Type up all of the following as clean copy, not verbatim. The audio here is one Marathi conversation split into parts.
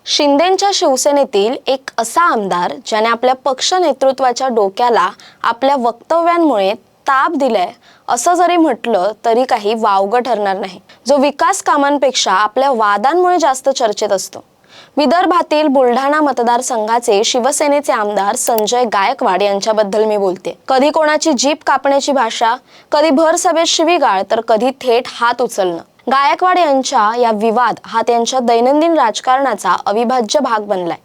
शिंदेंच्या शिवसेनेतील एक असा आमदार ज्याने आपल्या पक्ष नेतृत्वाच्या डोक्याला आपल्या वक्तव्यांमुळे ताप दिलाय असं जरी म्हटलं तरी काही वावगं ठरणार नाही। जो विकास कामांपेक्षा आपल्या वादांमुळे जास्त चर्चेत असतो। विदर्भातील बुलढाणा मतदारसंघाचे शिवसेनेचे आमदार संजय गायकवाड यांच्याबद्दल मी बोलते। कधी कोणाची जीभ कापण्याची भाषा, कधी भर सभेत शिवीगाळ, तर कधी थेट हात उचलणं। गायकवाड यांच्या या विवाद हा त्यांच्या दैनंदिन राजकारणाचा अविभाज्य भाग बनलाय।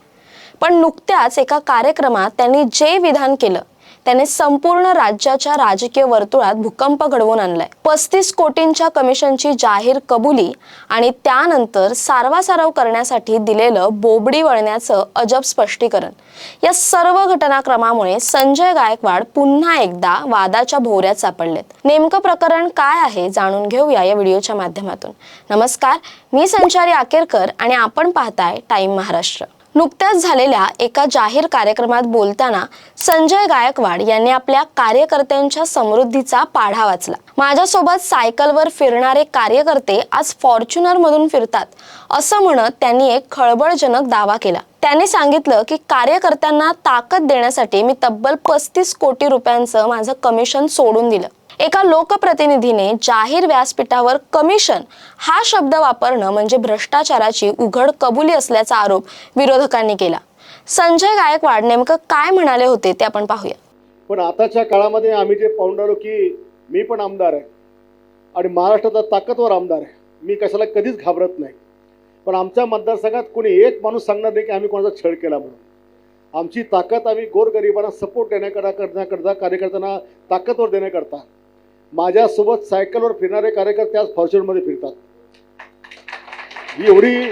पण नुकत्याच एका कार्यक्रमात त्यांनी जे विधान केलं त्याने संपूर्ण राज्याच्या राजकीय वर्तुळात भूकंप घडवून आणलाय। 35 कोटींच्या कमिशनची जाहीर कबुली आणि त्यानंतर सारवासारव करण्यासाठी दिलेलं बोबडी वळण्याचं अजब स्पष्टीकरण, या सर्व घटनाक्रमामुळे संजय गायकवाड पुन्हा एकदा वादाच्या भोवऱ्यात सापडलेत। नेमकं प्रकरण काय आहे जाणून घेऊया या व्हिडिओच्या माध्यमातून। नमस्कार, मी संचारी आकेरकर आणि आपण पाहताय टाइम महाराष्ट्र। नुकत्याच झालेल्या एका जाहीर कार्यक्रमात बोलताना संजय गायकवाड यांनी आपल्या कार्यकर्त्यांच्या समृद्धीचा पाढा वाचला। माझ्यासोबत सायकलवर फिरणारे कार्यकर्ते आज फॉर्च्युनर मधून फिरतात असं म्हणत त्यांनी एक खळबळजनक दावा केला। त्यांनी सांगितलं की कार्यकर्त्यांना ताकद देण्यासाठी मी तब्बल 35 कोटी रुपयांचं माझं कमिशन सोडून दिलं। एका लोकप्रतिनिधीने जाहीर व्यासपीठावर कमिशन हा शब्द वापरणं म्हणजे भ्रष्टाचाराची उघड कबुली असल्याचा आरोप विरोधकांनी केला। संजय गायकवाड नेमकं काय म्हणाले होते ते आपण पाहूया। पण आताच्या काळामध्ये आम्ही जे पाहून राहिलो की मी पण आमदार आहे आणि महाराष्ट्राचा ताकदवर आमदार आहे, मी कशाला कधीच घाबरत नाही। पण आमच्या मतदारसंघात कोणी एक माणूस सांगणार नाही की आम्ही कोणाचा छळ केला म्हणून। आमची ताकद आम्ही गोरगरिबांना सपोर्ट करण्याकरता कार्यकर्त्यांना ताकदवर देण्याकरता माझ्यासोबत सायकलवर फिरणारे कार्यकर्ते आज फॉर्च्युनरमध्ये फिरतात। एवढी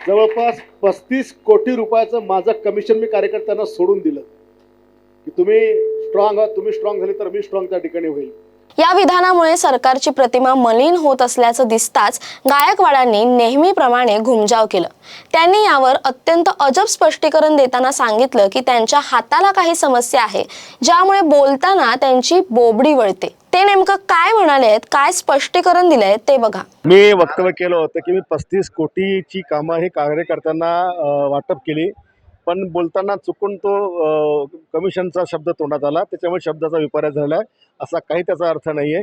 जवळपास 35 कोटी रुपयाचं माझं कमिशन मी कार्यकर्त्यांना सोडून दिलं की तुम्ही स्ट्रॉंग आहात, तुम्ही स्ट्रॉंग झाले तर मी स्ट्रॉंग त्या ठिकाणी होईल। या विधानामुळे सरकारची प्रतिमा मलिन होत असल्याचं दिसताच गायकवाडांनी नेहमीप्रमाणे घुमजाव केलं। त्यांनी यावर अत्यंत अजब स्पष्टीकरण देताना सांगितलं की त्यांच्या हाताला काही समस्या आहे ज्यामुळे बोलताना त्यांची बोबडी वळते। ते नेमकं काय म्हणालेत, काय स्पष्टीकरण दिलंय ते बघा। मी वक्तव्य केलं होतं की मी 35 कोटीची कामं हे कार्यकर्त्यांना वाटप केली, पण बोलताना चुकून तो कमिशनचा शब्द तोंडात आला, त्याच्यामुळे शब्दाचा विपर्याय झाला आहे। असा काही त्याचा अर्थ नाही आहे।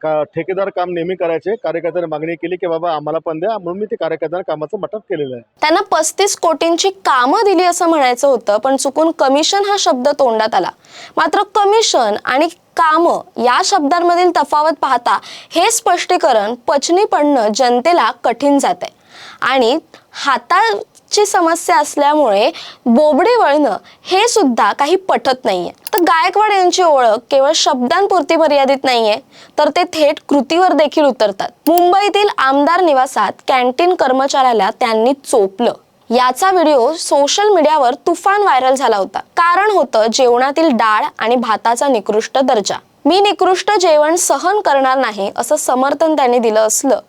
का ठेकेदार काम नेहमी करायचे, कार्यकर्त्यांनी मागणी केली की बाबा आम्हाला पण द्या, म्हणून मी ते कार्यकर्त्यांना कामाचं वाटप केलेलं आहे। त्यांना 35 कोटींची कामं दिली असं म्हणायचं होतं, पण चुकून कमिशन हा शब्द तोंडात आला। मात्र कमिशन आणि कामं या शब्दांमधील तफावत पाहता हे स्पष्टीकरण पचनी पडणं जनतेला कठीण जातंय आणि हाताची समस्या असल्यामुळे बोबडे वळणं हे सुद्धा काही पटत नाहीये। तर गायकवाड यांची ओळख केवळ शब्दांपुरती मर्यादित नाहीये, तर ते थेट कृतीवर देखील उतरतात। मुंबईतील आमदार निवासात कॅन्टीन कर्मचाऱ्याला त्यांनी चोपलं, याचा व्हिडिओ सोशल मीडियावर तुफान व्हायरल झाला होता। कारण होतं जेवणातील डाळ आणि भाताचा निकृष्ट दर्जा। मी निकृष्ट जेवण सहन करणार नाही असं समर्थन त्यांनी दिलं असलं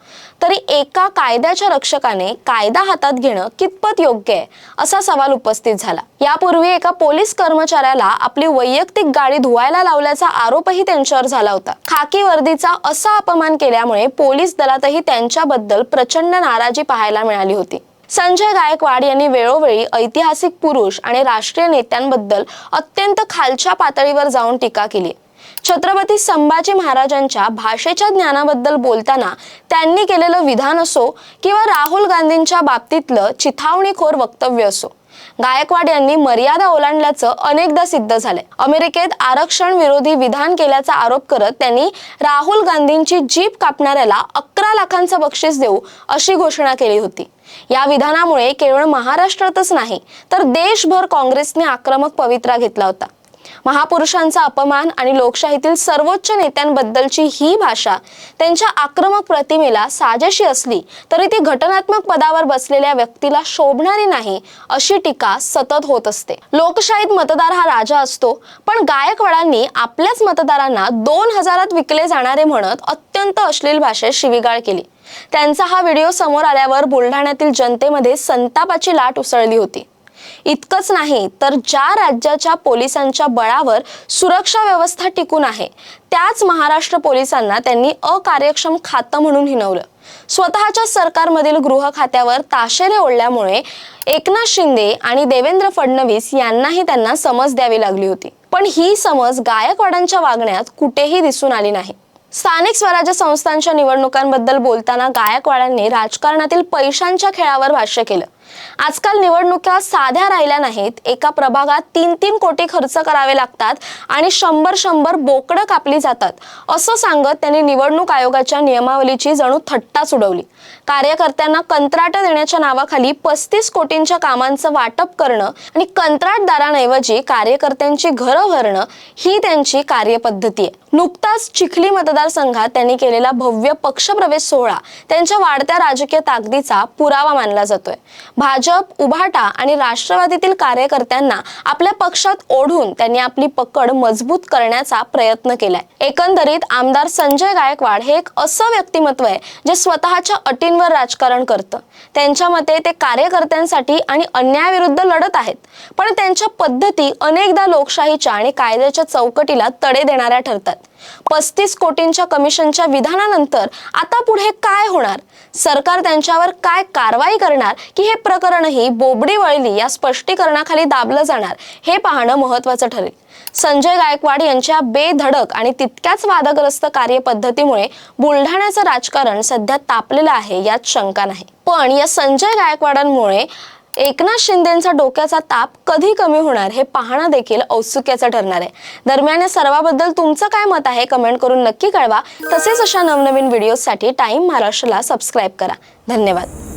तरी एका कायद्याच्या रक्षकाने कायदा हातात घेणं कितपत योग्य आहे असा सवाल उपस्थित झाला। यापूर्वी एका पोलीस कर्मचाऱ्याला आपली वैयक्तिक गाडी धुवायला लावल्याचा आरोपही त्यांच्यावर झाला होता। खाकी वर्दीचा असा अपमान केल्यामुळे पोलीस दलातही त्यांच्याबद्दल प्रचंड नाराजी पाहायला मिळाली होती। संजय गायकवाड यांनी वेळोवेळी ऐतिहासिक पुरुष आणि राष्ट्रीय नेत्यांबद्दल अत्यंत खालच्या पातळीवर जाऊन टीका केली। छत्रपती संभाजी महाराजांच्या भाषेच्या ज्ञानाबद्दल बोलताना त्यांनी केलेलं विधान असो किंवा राहुल गांधींच्या बाबतीतलं चिथावणीखोर वक्तव्य असो, गायकवाड यांनी मर्यादा ओलांडल्याचं अनेकदा सिद्ध झालंय। अमेरिकेत आरक्षण विरोधी विधान केल्याचा आरोप करत त्यांनी राहुल गांधींची जीभ कापणाऱ्याला 11 लाखांचं बक्षीस देऊ अशी घोषणा केली होती। या विधानामुळे केवळ महाराष्ट्रातच नाही तर देशभर काँग्रेसने आक्रमक पवित्रा घेतला होता। महापुरुषांचा अपमान आणि लोकशाहीतील सर्वोच्च नेत्यांबद्दलची ही भाषा त्यांच्या आक्रमक प्रतिमेला साजेशी असली तरी ती घटनात्मक पदावर बसलेल्या व्यक्तीला शोभणारी नाही अशी टीका सतत होत असते। लोकशाहीत मतदार हा राजा असतो, पण गायकवाडांनी आपल्याच मतदारांना 2000त विकले जाणारे म्हणत अत्यंत अश्लील भाषेत शिवीगाळ केली। त्यांचा हा व्हिडिओ समोर आल्यावर बुलढाण्यातील जनतेमध्ये संतापाची लाट उसळली होती। इतकंच नाही तर ज्या राज्याच्या पोलिसांच्या बळावर सुरक्षा व्यवस्था टिकून आहे त्याच महाराष्ट्र पोलिसांना त्यांनी अकार्यक्षम खातं म्हणून हिणवलं। स्वतःच्या सरकारमधील गृह खात्यावर ताशेरे ओढल्यामुळे एकनाथ शिंदे आणि देवेंद्र फडणवीस यांनाही त्यांना समज द्यावी लागली होती. पण ही समज गायकवाडांच्या वागण्यात कुठेही दिसून आली नाही. स्थानिक स्वराज्य संस्थांच्या निवडणुकांबद्दल बोलताना गायकवाडांनी राजकारणातील पैशांच्या खेळावर भाष्य केलं. आजकाल निवडणुका साध्या राहिल्या नाहीत. एका प्रभागात 3-3 कोटी खर्च करावे लागतात आणि 100 बोकडं कापली जातात असं सांगत त्यांनी निवडणूक आयोगाच्या नियमावलीची जणू थट्टाच उडवली. कार्यकर्त्यांना कंत्राट देण्याच्या नावाखाली 35 कोटींच्या कामांचं वाटप करणं आणि कंत्राटदारांऐवजी कार्यकर्त्यांची घरं भरणं ही त्यांची कार्यपद्धती आहे. नुकताच चिखली मतदारसंघात त्यांनी केलेला भव्य पक्षप्रवेश सोहळा त्यांच्या वाढत्या राजकीय ताकदीचा पुरावा मानला जातोय. भाजप, उभाटा आणि राष्ट्रवादीतील कार्यकर्त्यांना आपल्या पक्षात ओढून त्यांनी आपली पकड मजबूत करण्याचा प्रयत्न केलाय. एकंदरीत आमदार संजय गायकवाड हे एक असं व्यक्तिमत्व आहे जे स्वतःच्या अटींवर राजकारण करतं. त्यांच्या मते ते कार्यकर्त्यांसाठी आणि अन्यायाविरुद्ध लढत आहेत, पण त्यांच्या पद्धती अनेकदा लोकशाहीच्या आणि कायद्याच्या चौकटीला तडे देणाऱ्या ठरतात. 35 कोटींच्या कमिशनच्या विधानानंतर आता पुढे काय होणार? सरकार त्यांच्यावर काय कारवाई करणार की हे प्रकरणही बोबडी वळली या स्पष्टीकरणाखाली दाबलं जाणार हे पाहणं महत्त्वाचं ठरेल. संजय गायकवाड यांच्या बेधडक आणि तितक्याच वादग्रस्त कार्यपद्धतीमुळे बुलढाण्याचं राजकारण सध्या तापलेलं आहे यात शंका नाही. पण या संजय गायकवाडांमुळे एकनाथ शिंदेंचा डोक्याचा ताप कधी कमी होणार हे पाहणं देखील औत्सुक्याचं ठरणार आहे. दरम्यान या सर्वाबद्दल तुमचं काय मत आहे कमेंट करून नक्की कळवा. तसेच अशा नवनवीन व्हिडिओसाठी टाइम महाराष्ट्रला सबस्क्राईब करा. धन्यवाद.